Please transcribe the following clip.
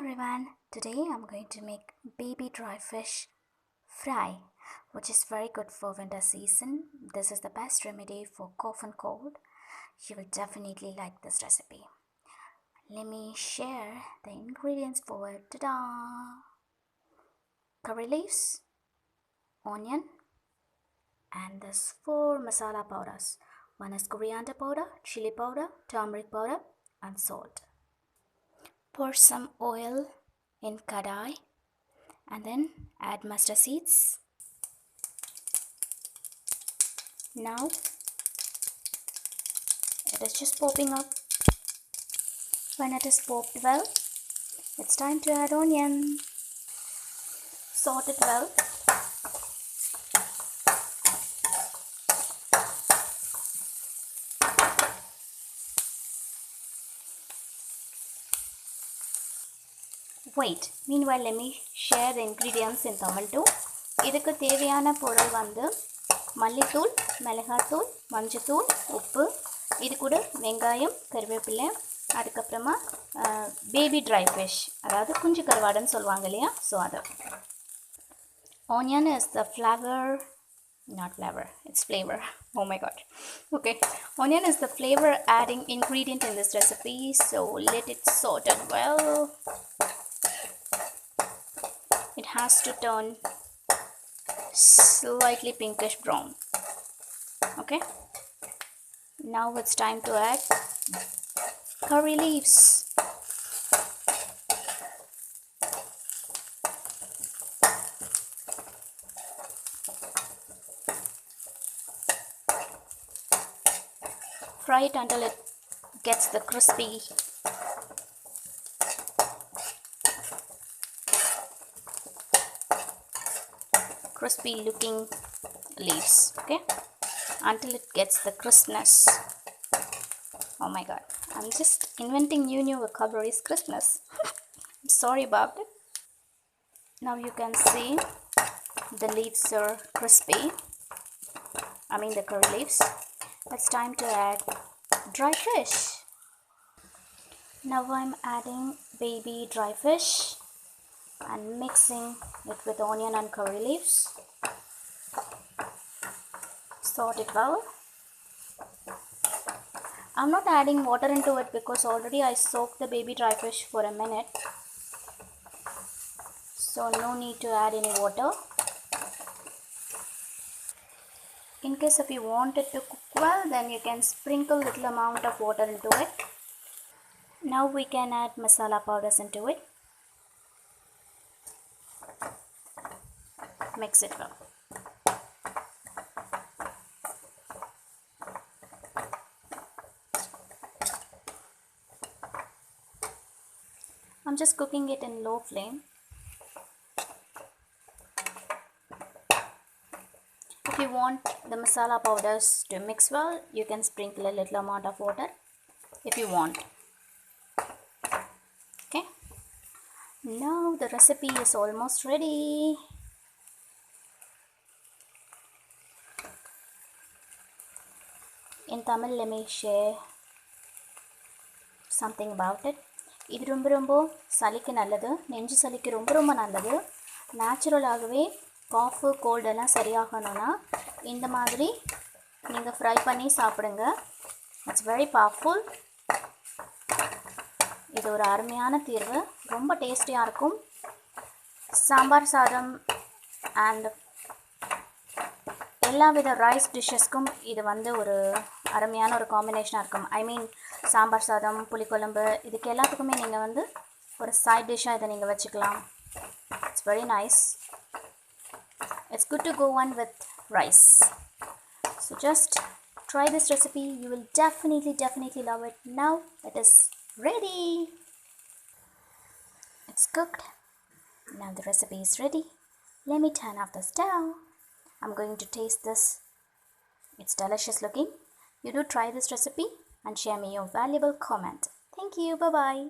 everyone, today I'm going to make baby dry fish fry, which is very good for winter season. This is the best remedy for cough and cold. You will definitely like this recipe. Let me share the ingredients for it. Ta-da! Curry leaves, onion, and there's 4 masala powders. One is coriander powder, chili powder, turmeric powder, and salt. Pour some oil in kadai and then add mustard seeds. Now it is just popping up. When it is popped well, it's time to add onion. Sort it well. Wait, meanwhile let me share the ingredients in Tamil too. இதுக்கு தேவையான பொருள் வந்து மல்லித்தூள், மிளகாய்த்தூள், மஞ்சத்தூள், உப்பு, இது கூட வெங்காயம், கறிவேப்பிலை, அதுக்கப்புறமா பேபி ட்ரை ஃபிஷ், அதாவது குஞ்சு கருவாடுன்னு சொல்லுவாங்க இல்லையா, ஸோ அது. Onion is the flavor, not flavor, it's flavor. Oh my god. Okay, onion is the flavor adding ingredient in this recipe, so let it sort it well. It has to turn slightly pinkish brown. Okay, now it's time to add curry leaves. Fry it until it gets the crispy looking leaves, okay, until it gets the crispness. Oh my god, I'm just inventing new vocabularies. Crispness. I'm sorry about it. Now you can see the leaves are crispy, I mean the curry leaves. It's time to add dry fish. Now I'm adding baby dry fish and mixing it with onion and curry leaves. Sort it well. I'm not adding water into it because already I soaked the baby dry fish for a minute, so no need to add any water. In case if you want it to cook well, then you can sprinkle little amount of water into it. Now we can add masala powders into it. Mix it well. I'm just cooking it in low flame. If you want the masala powders to mix well, you can sprinkle a little amount of water if you want. Okay, now the recipe is almost ready. In Tamil, let me share something about it. இது ரொம்ப சளிக்கு நல்லது, நெஞ்சு சளிக்கு ரொம்ப நல்லது. நேச்சுரலாகவே காஃபு gold எல்லாம் சரியாகணும்னா இந்த மாதிரி நீங்கள் ஃப்ரை பண்ணி சாப்பிடுங்க. It's very powerful. இது ஒரு அருமையான தீர்வு, ரொம்ப டேஸ்டியாக இருக்கும். சாம்பார் சாதம் அண்ட் எல்லா வித ரைஸ் டிஷ்ஷஸ்க்கும் இது வந்து ஒரு அருமையான ஒரு காம்பினேஷனாக இருக்கும். ஐ மீன் சாம்பார் சாதம், புளிக்குழம்பு, இதுக்கு எல்லாத்துக்குமே நீங்கள் வந்து ஒரு சைட் டிஷ்ஷாக இதை நீங்கள் வச்சுக்கலாம். It's very nice. It's good to go on with rice. So just try this recipe. You will definitely love it. Now it is ready. It's cooked. Now the recipe is ready. Let me turn off the stove. I'm going to taste this. It's delicious looking. You do try this recipe and share me your valuable comment. Thank you. Bye-bye.